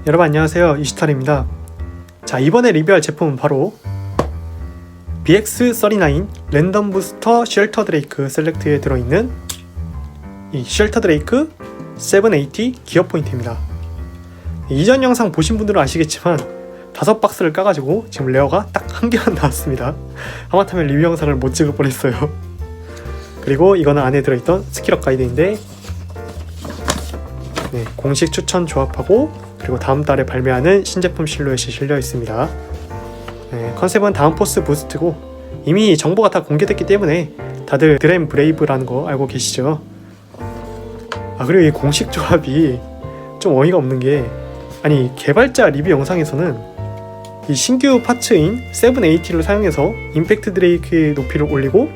여러분 안녕하세요, 이슈탈입니다. 자, 이번에 리뷰할 제품은 바로 BX39 랜덤 부스터 쉘터 드레이크 셀렉트에 들어있는 이 쉘터 드레이크 780 기어 포인트입니다. 이전 영상 보신 분들은 아시겠지만 5박스를 까가지고 지금 레어가 딱 한 개만 나왔습니다. 하마터면 리뷰 영상을 못 찍을 뻔했어요. 그리고 이거는 안에 들어있던 스킬업 가이드인데 공식 추천 조합하고 그리고 다음 달에 발매하는 신제품 실루엣이 실려 있습니다. 컨셉은 다운포스 부스트고 이미 정보가 다 공개됐기 때문에 다들 드램 브레이브라는 거 알고 계시죠? 그리고 이 공식 조합이 좀 어이가 없는 게, 아니 개발자 리뷰 영상에서는 이 신규 파츠인 780를 사용해서 임팩트 드레이크의 높이를 올리고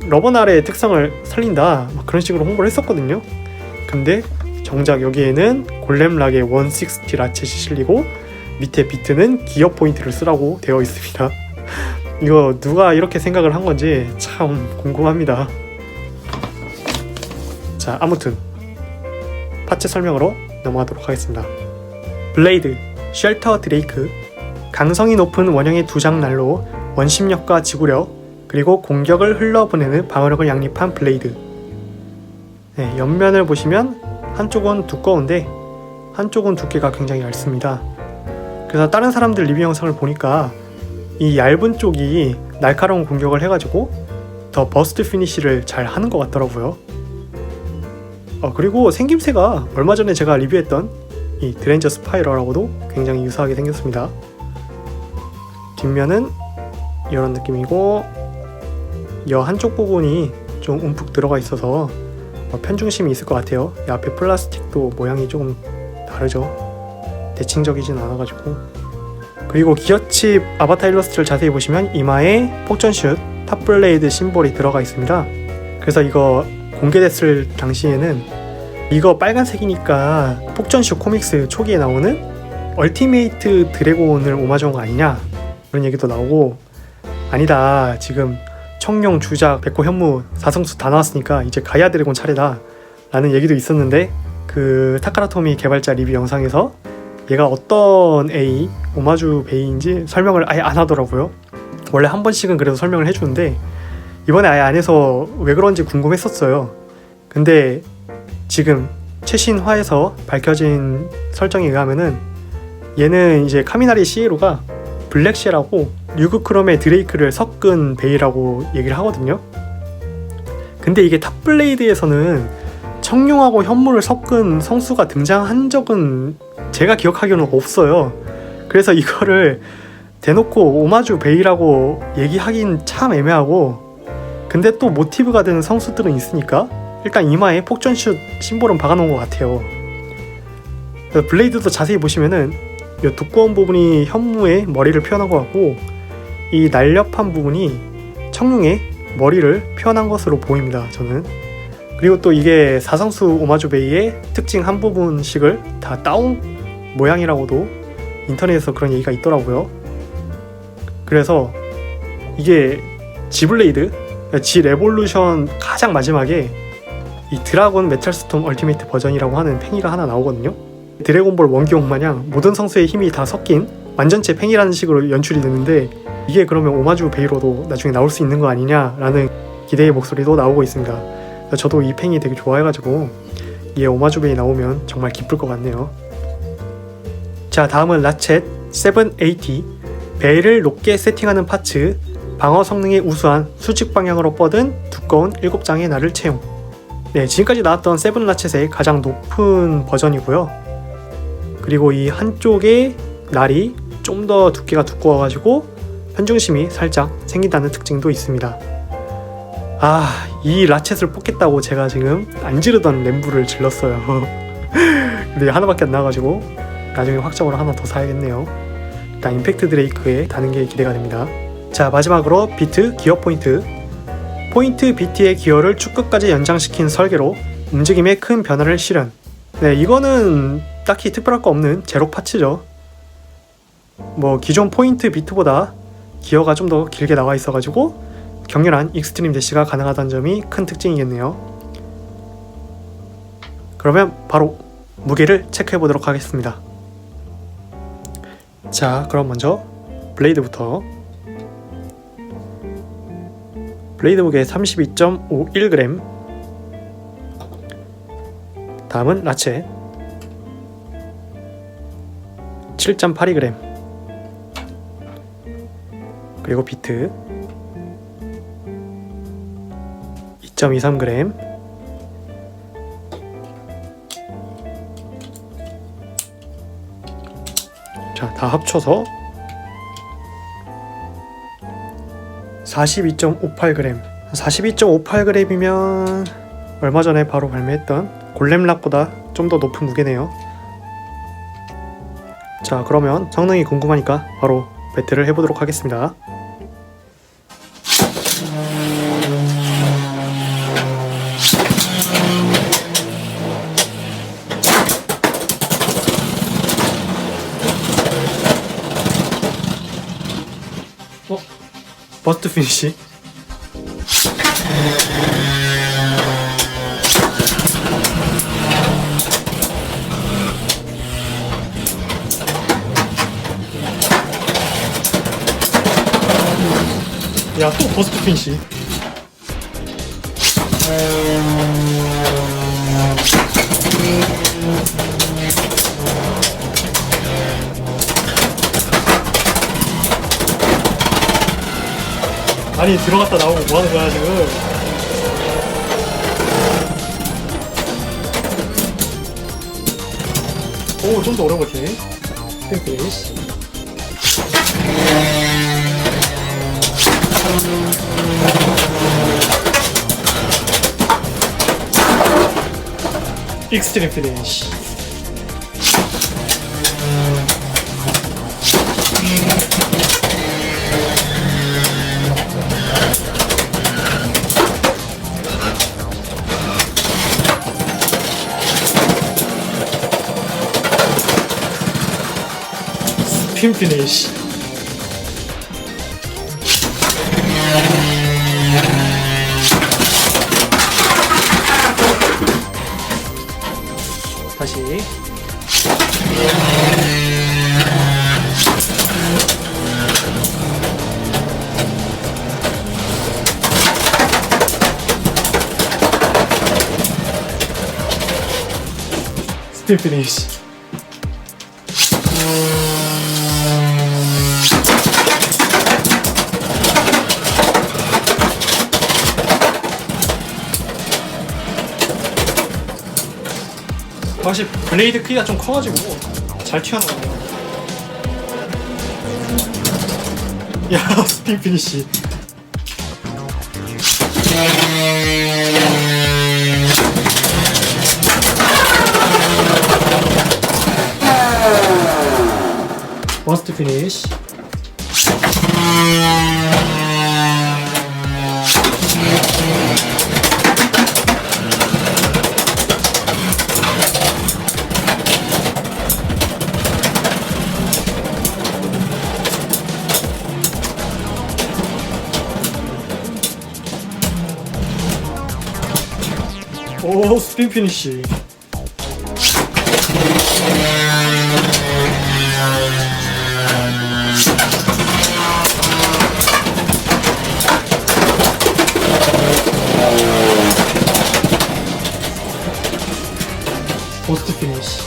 러버날의 특성을 살린다 그런 식으로 홍보를 했었거든요. 근데 정작 여기에는 골렘 락의 160 라쳇이 실리고 밑에 비트는 기어 포인트를 쓰라고 되어 있습니다. 이거 누가 이렇게 생각을 한 건지 참 궁금합니다. 자, 아무튼 파츠 설명으로 넘어가도록 하겠습니다. 블레이드, 쉘터 드레이크, 강성이 높은 원형의 두 장날로 원심력과 지구력 그리고 공격을 흘러보내는 방어력을 양립한 블레이드. 옆면을 보시면 한쪽은 두꺼운데 한쪽은 두께가 굉장히 얇습니다. 그래서 다른 사람들 리뷰 영상을 보니까 이 얇은 쪽이 날카로운 공격을 해가지고 더 버스트 피니쉬를 잘 하는 것 같더라고요. 그리고 생김새가 얼마 전에 제가 리뷰했던 이 드렌저 스파이러라고도 굉장히 유사하게 생겼습니다. 뒷면은 이런 느낌이고 이 한쪽 부분이 좀 움푹 들어가 있어서 편중심이 있을 것 같아요. 이 앞에 플라스틱도 모양이 조금 다르죠. 대칭적이진 않아가지고. 그리고 기어칩 아바타 일러스트를 자세히 보시면 이마에 폭전슛 탑블레이드 심볼이 들어가 있습니다. 그래서 이거 공개됐을 당시에는 이거 빨간색이니까 폭전슛 코믹스 초기에 나오는 얼티메이트 드래곤을 오마주한 거 아니냐 그런 얘기도 나오고, 아니다 지금 청룡, 주작, 백호, 현무 4성수 다 나왔으니까 이제 가이아 드래곤 차례다 라는 얘기도 있었는데, 그 타카라토미 개발자 리뷰 영상에서 얘가 어떤 A, 오마주 베이인지 설명을 아예 안 하더라고요. 원래 한 번씩은 그래도 설명을 해주는데 이번에 아예 안 해서 왜 그런지 궁금했었어요. 근데 지금 최신화에서 밝혀진 설정에 의하면은 얘는 이제 카미나리 시에로가 블랙쉘하고 류그크롬의 드레이크를 섞은 베이라고 얘기를 하거든요. 근데 이게 탑블레이드에서는 청룡하고 현무를 섞은 성수가 등장한 적은 제가 기억하기로는 없어요. 그래서 이거를 대놓고 오마주 베이라고 얘기하긴 참 애매하고, 근데 또 모티브가 되는 성수들은 있으니까 일단 이마에 폭전슛 심볼은 박아놓은 것 같아요. 블레이드도 자세히 보시면은 이 두꺼운 부분이 현무의 머리를 표현한 것 같고 이 날렵한 부분이 청룡의 머리를 표현한 것으로 보입니다, 저는. 그리고 또 이게 사성수 오마주 베이의 특징 한 부분씩을 다 따온 모양이라고도 인터넷에서 그런 얘기가 있더라고요. 그래서 이게 지블레이드, 지 레볼루션 가장 마지막에 이 드라곤 메탈 스톰 얼티메이트 버전이라고 하는 팽이가 하나 나오거든요. 드래곤볼 원기옥 마냥 모든 성수의 힘이 다 섞인 완전체 팽이라는 식으로 연출이 되는데, 이게 그러면 오마주 베이로도 나중에 나올 수 있는 거 아니냐라는 기대의 목소리도 나오고 있습니다. 저도 이 팽이 되게 좋아해가지고 이게 오마주 베이 나오면 정말 기쁠 것 같네요. 자, 다음은 라쳇 780 베이를 높게 세팅하는 파츠, 방어 성능의 우수한 수직 방향으로 뻗은 두꺼운 7장의 날을 채용. 지금까지 나왔던 세븐 라쳇의 가장 높은 버전이고요. 그리고 이 한쪽의 날이 좀 더 두께가 두꺼워가지고 편중심이 살짝 생긴다는 특징도 있습니다. 이 라쳇을 뽑겠다고 제가 지금 안 지르던 램부를 질렀어요. 근데 하나밖에 안 나와가지고 나중에 확정으로 하나 더 사야겠네요. 일단 임팩트 드레이크에 다는 게 기대가 됩니다. 자, 마지막으로 비트 기어 포인트. 포인트 비트의 기어를 축끝까지 연장시킨 설계로 움직임에 큰 변화를 실현. 이거는 딱히 특별할 거 없는 제로 파츠죠. 기존 포인트 비트보다 기어가 좀 더 길게 나와 있어가지고 격렬한 익스트림 대시가 가능하다는 점이 큰 특징이겠네요. 그러면 바로 무게를 체크해 보도록 하겠습니다. 자, 그럼 먼저 블레이드부터. 블레이드 무게 32.51g. 다음은 라체 7.82g. 그리고 비트 2.23g. 자, 다 합쳐서 42.58g. 42.58g이면 얼마 전에 바로 발매했던 골렘락보다 좀 더 높은 무게네요. 자, 그러면 성능이 궁금하니까 바로 배틀을 해보도록 하겠습니다. 버스트 피니시. 야, 또 버스트 피니시. 아니, 들어갔다 나오고 뭐하는 거야 지금. 오, 좀 더 어려운 것 같아. 피니시. 익스트림 피니시. 스핀 피니시. 다시. 스핀 피니시. 확실히 블레이드 크기가 좀 커가지고 잘 튀어나가네요. 야, 스핀 피니시. 버스트 피니시. 오, 스핀 피니시. 포스트 피니시.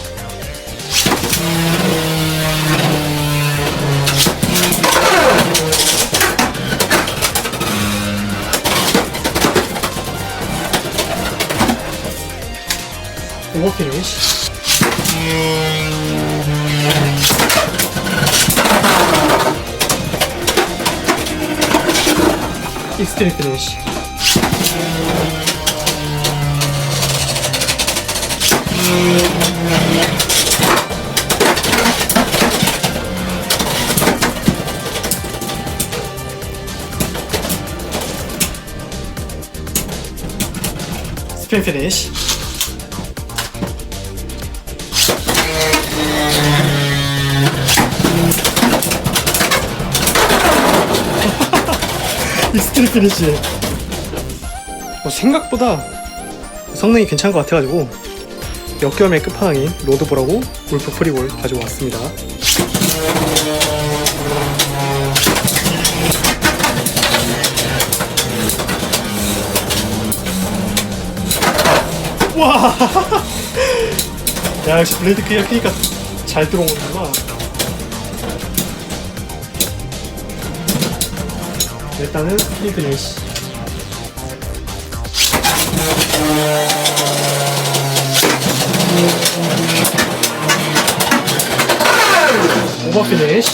오버 피니시. 익스트림 피니시. 스핀 피니시. 익스트림 피니시. 생각보다 성능이 괜찮은 것 같아가지고 역겸의 끝판왕인 로드볼하고 울프 프리볼 가지고 왔습니다. 와! 야, 역시 블레이드 크기가 크니까 잘 들어오는구나. 일단은 스크린 피니쉬. 오버 피니쉬.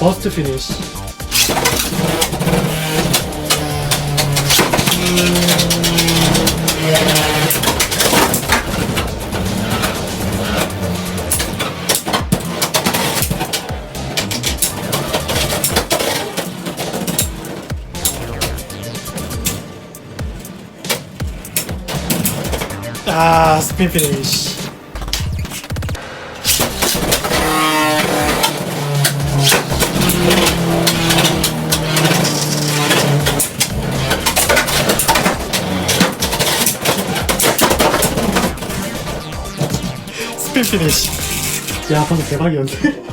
버스트 피니쉬. 아, 스핀 피니쉬. 스핀 피니쉬. 야, 방금 대박이었는데?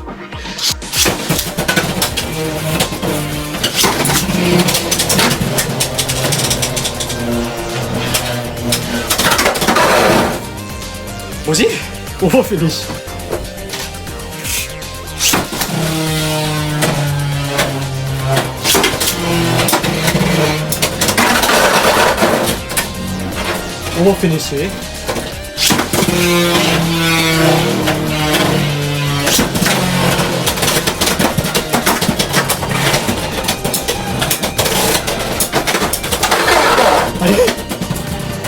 뭐지? 오버 피니쉬. 오버 피니쉬. 아니,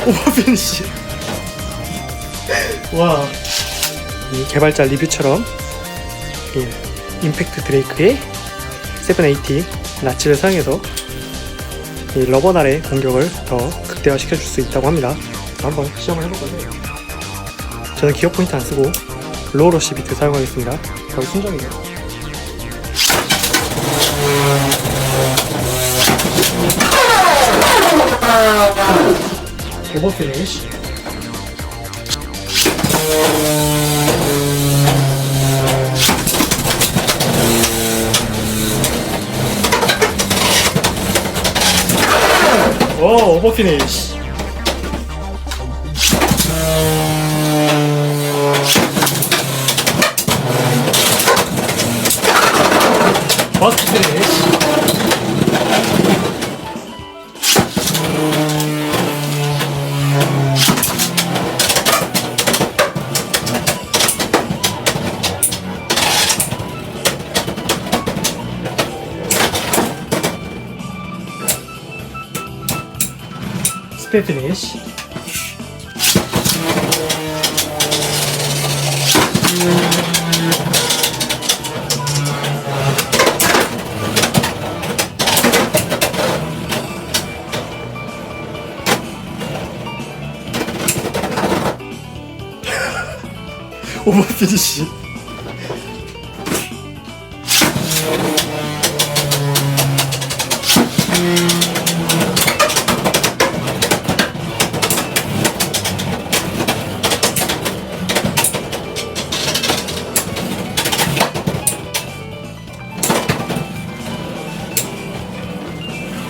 오버 피니쉬. 와, 이 개발자 리뷰처럼 이 임팩트 드레이크의 780 라치를 사용해서 이 러버날의 공격을 더 극대화시켜줄 수 있다고 합니다. 한번 시험을 해볼 건데, 저는 기어 포인트 안 쓰고 로우 러쉬 비트 사용하겠습니다. 거의 순정이에요. 오버 피니쉬. 오, 오버 피니쉬. 버스트 피니쉬. 스핀 피니쉬. 오버 피니쉬.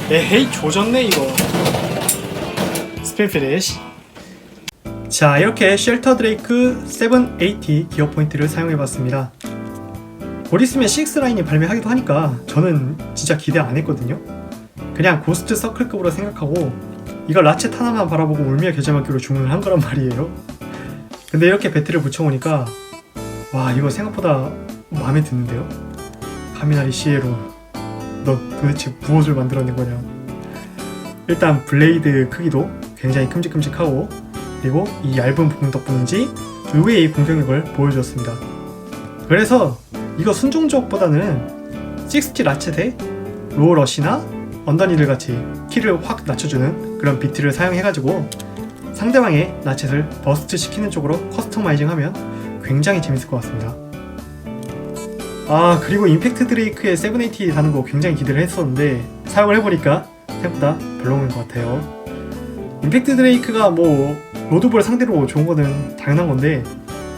에헤이, 조졌네 이거. 스핀 피니쉬. 자, 이렇게 쉘터 드레이크 780 기어 포인트를 사용해봤습니다. 곧 있으면 6라인이 발매하기도 하니까 저는 진짜 기대 안 했거든요. 그냥 고스트 서클급으로 생각하고 이걸 라쳇 하나만 바라보고 울며 겨자 먹기로 주문을 한 거란 말이에요. 근데 이렇게 배트를 붙여오니까 와, 이거 생각보다 마음에 드는데요. 카미나리 시에로, 너 도대체 무엇을 만들어낸 거냐. 일단 블레이드 크기도 굉장히 큼직큼직하고, 그리고 이 얇은 부분 덕분인지 의외의 공격력을 보여주었습니다. 그래서 이거 순종적보다는 60 라쳇에 로우 러시나 언더니들 같이 키를 확 낮춰주는 그런 비트를 사용해가지고 상대방의 라쳇을 버스트 시키는 쪽으로 커스터마이징 하면 굉장히 재밌을 것 같습니다. 아, 그리고 임팩트 드레이크의 780 다는 거 굉장히 기대를 했었는데 사용을 해보니까 생각보다 별로인 것 같아요. 임팩트 드레이크가 뭐 로드볼 상대로 좋은 거는 당연한 건데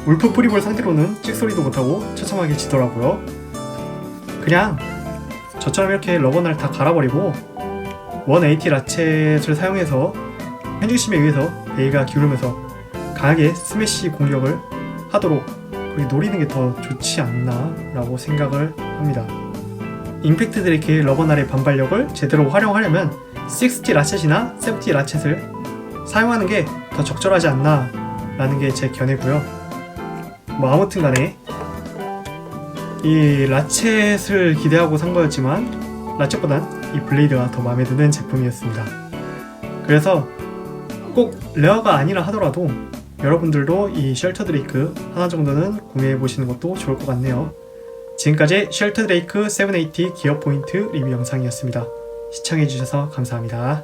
울프 프리볼 상대로는 찍소리도 못하고 처참하게 지더라고요. 그냥 저처럼 이렇게 러버날 다 갈아버리고 180 라쳇을 사용해서 편중심에 의해서 베이가 기울으면서 강하게 스매시 공격을 하도록 그렇게 노리는 게 더 좋지 않나 라고 생각을 합니다. 임팩트 드레이크의 러버날의 반발력을 제대로 활용하려면 60 라쳇이나 70 라쳇을 사용하는 게 더 적절하지 않나 라는 게 제 견해고요. 뭐 아무튼 간에 이 라쳇을 기대하고 산 거였지만 라쳇보단 이 블레이드가 더 마음에 드는 제품이었습니다. 그래서 꼭 레어가 아니라 하더라도 여러분들도 이 쉘터 드레이크 하나 정도는 구매해 보시는 것도 좋을 것 같네요. 지금까지 쉘터 드레이크 780 기어 포인트 리뷰 영상이었습니다. 시청해 주셔서 감사합니다.